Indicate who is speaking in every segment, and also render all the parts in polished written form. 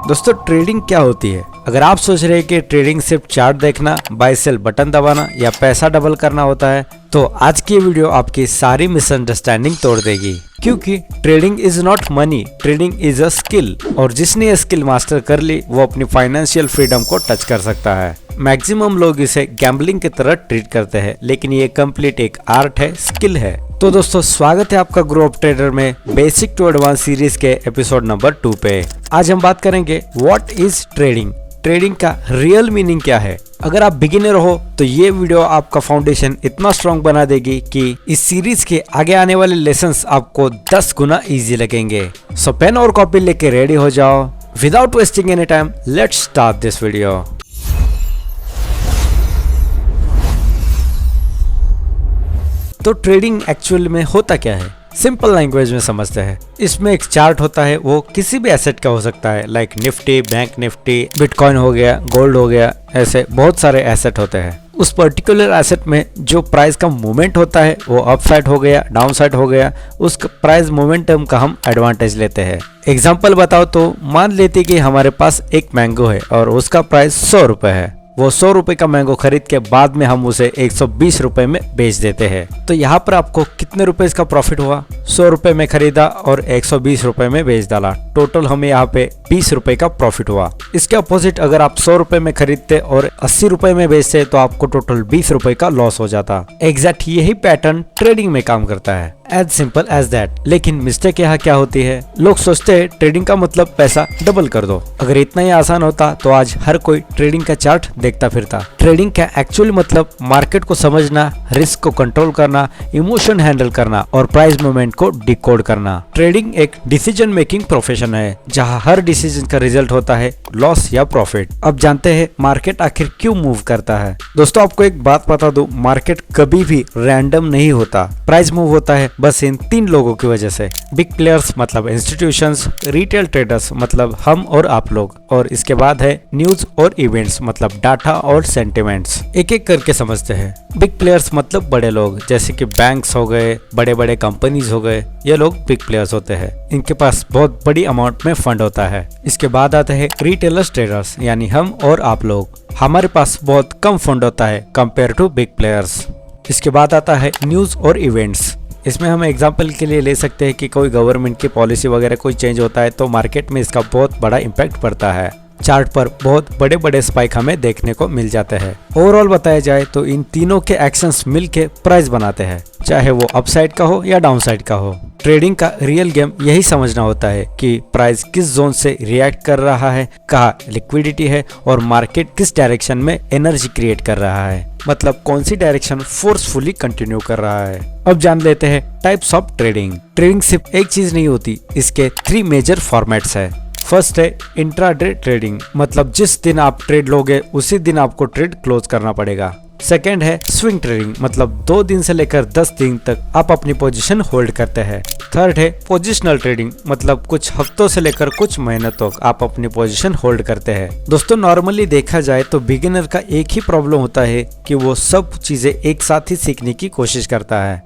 Speaker 1: दोस्तों ट्रेडिंग क्या होती है? अगर आप सोच रहे हैं कि ट्रेडिंग सिर्फ चार्ट देखना, बाय सेल बटन दबाना या पैसा डबल करना होता है, तो आज की वीडियो आपकी सारी मिसअंडरस्टैंडिंग तोड़ देगी। क्योंकि trading is not money, trading is a skill, और जिसने ये स्किल मास्टर कर ली वो अपनी फाइनेंशियल फ्रीडम को टच कर सकता है। मैक्सिमम लोग इसे गैम्बलिंग की तरह ट्रीट करते हैं, लेकिन ये कंप्लीट एक आर्ट है, स्किल है। तो दोस्तों स्वागत है आपका ग्रो अप ट्रेडर में बेसिक टू एडवांस सीरीज के एपिसोड नंबर 2 पे। आज हम बात करेंगे व्हाट इज ट्रेडिंग, ट्रेडिंग का रियल मीनिंग क्या है। अगर आप बिगिनर हो तो ये वीडियो आपका फाउंडेशन इतना स्ट्रॉन्ग बना देगी कि इस सीरीज के आगे आने वाले लेसन्स आपको 10 गुना इजी लगेंगे। सो पेन और कॉपी लेके रेडी हो जाओ। Without wasting any time, let's start this video. तो ट्रेडिंग एक्चुअल में होता क्या है, सिंपल लैंग्वेज में समझते हैं। इसमें एक चार्ट होता है, वो किसी भी एसेट का हो सकता है, like Nifty, bank Nifty, bitcoin हो गया, गोल्ड हो गया, ऐसे बहुत सारे एसेट होते हैं। उस पर्टिकुलर एसेट में जो प्राइस का मूवमेंट होता है वो अप साइड हो गया, डाउन साइड हो गया, उस प्राइस मोमेंटम का हम एडवांटेज लेते हैं। एग्जाम्पल बताओ तो मान लेते कि हमारे पास एक मैंगो है और उसका प्राइस 100 रुपए है। वो 100 रुपए का मैंगो खरीद के बाद में हम उसे 120 रुपए में बेच देते हैं। तो यहाँ पर आपको कितने रुपए इसका प्रॉफिट हुआ? 100 रुपए में खरीदा और 120 रुपए में बेच डाला, टोटल हमें यहाँ पे 20 रुपए का प्रॉफिट हुआ। इसके अपोजिट अगर आप 100 रुपए में खरीदते और 80 रुपए में बेचते तो आपको टोटल 20 रुपए का लॉस हो जाता। एग्जैक्ट यही पैटर्न ट्रेडिंग में काम करता है, एज सिंपल एज दैट। लेकिन मिस्टेक यहाँ क्या होती है, लोग सोचते हैं ट्रेडिंग का मतलब पैसा डबल कर दो। अगर इतना ही आसान होता तो आज हर कोई ट्रेडिंग का चार्ट देखता फिरता। ट्रेडिंग का एक्चुअल मतलब मार्केट को समझना, रिस्क को कंट्रोल करना, इमोशन हैंडल करना और प्राइस मूवमेंट को डिकोड करना। ट्रेडिंग एक डिसीजन मेकिंग प्रोफेशन है, जहाँ हर डिसीजन का रिजल्ट होता है लॉस या प्रॉफिट। अब जानते हैं मार्केट आखिर क्यों मूव करता है। दोस्तों आपको एक बात बता दूं, मार्केट कभी भी रैंडम नहीं होता। प्राइस मूव होता है बस इन 3 लोगों की वजह से। बिग प्लेयर्स मतलब इंस्टीट्यूशंस, रिटेल ट्रेडर्स मतलब हम और आप लोग, और इसके बाद है न्यूज और इवेंट्स मतलब डाटा और सेंटिमेंट्स। एक एक करके समझते हैं। बिग प्लेयर्स मतलब बड़े लोग, जैसे कि बैंक्स हो गए, बड़े बड़े कंपनीज हो गए, ये लोग बिग प्लेयर्स होते हैं। इनके पास बहुत बड़ी अमाउंट में फंड होता है। इसके बाद आते हैं रिटेलर्स ट्रेडर्स, यानी हम और आप लोग। हमारे पास बहुत कम फंड होता है कंपेयर टू बिग प्लेयर्स। इसके बाद आता है न्यूज और इवेंट्स। इसमें हम एग्जांपल के लिए ले सकते हैं कि कोई गवर्नमेंट की पॉलिसी वगैरह कोई चेंज होता है तो मार्केट में इसका बहुत बड़ा इम्पैक्ट पड़ता है। चार्ट पर बहुत बड़े बड़े स्पाइक हमें देखने को मिल जाते हैं। ओवरऑल बताया जाए तो इन तीनों के एक्शंस मिलके प्राइस बनाते हैं, चाहे वो अपसाइड का हो या डाउन साइड का हो। ट्रेडिंग का रियल गेम यही समझना होता है कि प्राइस किस जोन से रिएक्ट कर रहा है, कहाँ लिक्विडिटी है और मार्केट किस डायरेक्शन में एनर्जी क्रिएट कर रहा है, मतलब कौन सी डायरेक्शन फोर्सफुली कंटिन्यू कर रहा है। अब जान लेते हैं टाइप्स ऑफ ट्रेडिंग। ट्रेडिंग सिर्फ एक चीज नहीं होती, इसके 3 मेजर फॉर्मेट्स है। फर्स्ट है इंट्राडे ट्रेडिंग, मतलब जिस दिन आप ट्रेड लोगे उसी दिन आपको ट्रेड क्लोज करना पड़ेगा। सेकेंड है स्विंग ट्रेडिंग, मतलब 2 दिन से लेकर 10 दिन तक आप अपनी पोजीशन होल्ड करते हैं। थर्ड है पोजिशनल ट्रेडिंग, मतलब कुछ हफ्तों से लेकर कुछ महीनों तक आप अपनी पोजीशन होल्ड करते हैं। दोस्तों नॉर्मली देखा जाए तो बिगिनर का एक ही प्रॉब्लम होता है कि वो सब चीजें एक साथ ही सीखने की कोशिश करता है।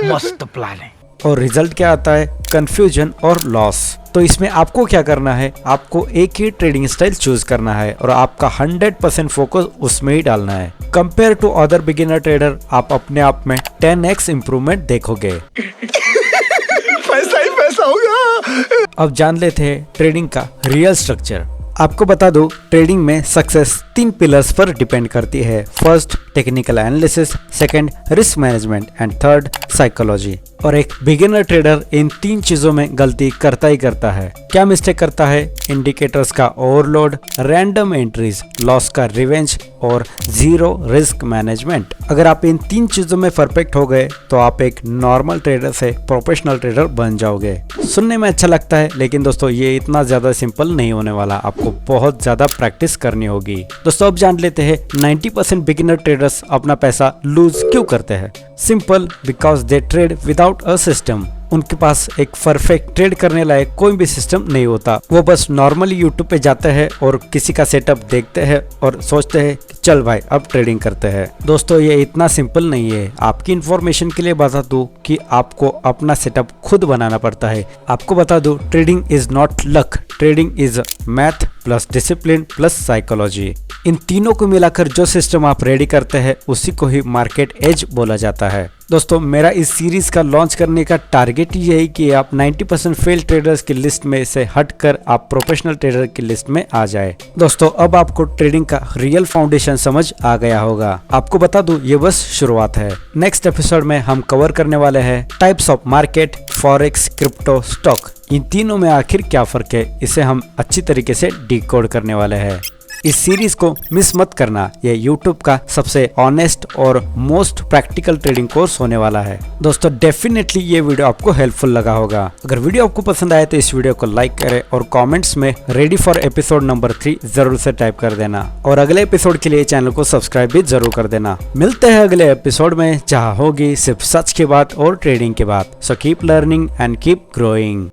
Speaker 2: मस्त प्लान है।
Speaker 1: और रिजल्ट क्या आता है? कंफ्यूजन और लॉस। तो इसमें आपको क्या करना है, आपको एक ही ट्रेडिंग स्टाइल चूज करना है और आपका 100% फोकस उसमें ही डालना है। Compare to other beginner trader आप अपने आप में 10x इम्प्रूवमेंट देखोगे।
Speaker 2: पैसा ही पैसा होगा।
Speaker 1: अब जान लेते हैं ट्रेडिंग का रियल स्ट्रक्चर। आपको बता दो ट्रेडिंग में सक्सेस 3 पिलर्स पर डिपेंड करती है। First technical analysis, second risk management and third psychology. और एक बिगिनर ट्रेडर इन 3 चीजों में गलती करता ही करता है। क्या मिस्टेक करता है? इंडिकेटर्स का ओवरलोड, रैंडम एंट्रीज, लॉस का रिवेंज और जीरो रिस्क मैनेजमेंट। अगर आप इन 3 चीजों में परफेक्ट हो गए तो आप एक नॉर्मल ट्रेडर से प्रोफेशनल ट्रेडर बन जाओगे। सुनने में अच्छा लगता है, लेकिन दोस्तों ये इतना ज्यादा सिंपल नहीं होने वाला, आपको बहुत ज्यादा प्रैक्टिस करनी होगी। दोस्तों अब जान लेते हैं 90% बिगिनर ट्रेडर्स अपना पैसा लूज क्यों करते हैं। Simple, because they trade without a system. उनके पास एक परफेक्ट ट्रेड करने लायक कोई भी सिस्टम नहीं होता। वो बस नॉर्मली यूट्यूब पे जाते हैं और किसी का सेटअप देखते हैं और सोचते हैं कि चल भाई अब ट्रेडिंग करते हैं। दोस्तों ये इतना सिंपल नहीं है। आपकी इंफॉर्मेशन के लिए बता दूं कि आपको अपना सेटअप खुद बनाना पड़ता है। आपको बता दूं trading is not luck, trading is math plus discipline plus psychology. इन तीनों को मिलाकर जो सिस्टम आप रेडी करते हैं उसी को ही मार्केट एज बोला जाता है। दोस्तों मेरा इस सीरीज का लॉन्च करने का टारगेट ही है कि आप 90% फेल ट्रेडर्स की लिस्ट में से हटकर आप प्रोफेशनल ट्रेडर की लिस्ट में आ जाए। दोस्तों अब आपको ट्रेडिंग का रियल फाउंडेशन समझ आ गया होगा। आपको बता दूं ये बस शुरुआत है। नेक्स्ट एपिसोड में हम कवर करने वाले हैं types of market, forex, crypto, stock. इन तीनों में आखिर क्या फर्क है, इसे हम अच्छी तरीके से डिकोड करने वाले हैं। इस सीरीज को मिस मत करना। ये YouTube का सबसे ऑनेस्ट और मोस्ट प्रैक्टिकल ट्रेडिंग कोर्स होने वाला है। दोस्तों डेफिनेटली ये वीडियो आपको हेल्पफुल लगा होगा। अगर वीडियो आपको पसंद आए तो इस वीडियो को लाइक करें और कमेंट्स में रेडी फॉर एपिसोड नंबर 3 जरूर से टाइप कर देना। और अगले एपिसोड के लिए चैनल को सब्सक्राइब भी जरूर कर देना। मिलते हैं अगले एपिसोड में, जहाँ होगी सिर्फ सच की बात और ट्रेडिंग की बात। So keep learning and keep growing.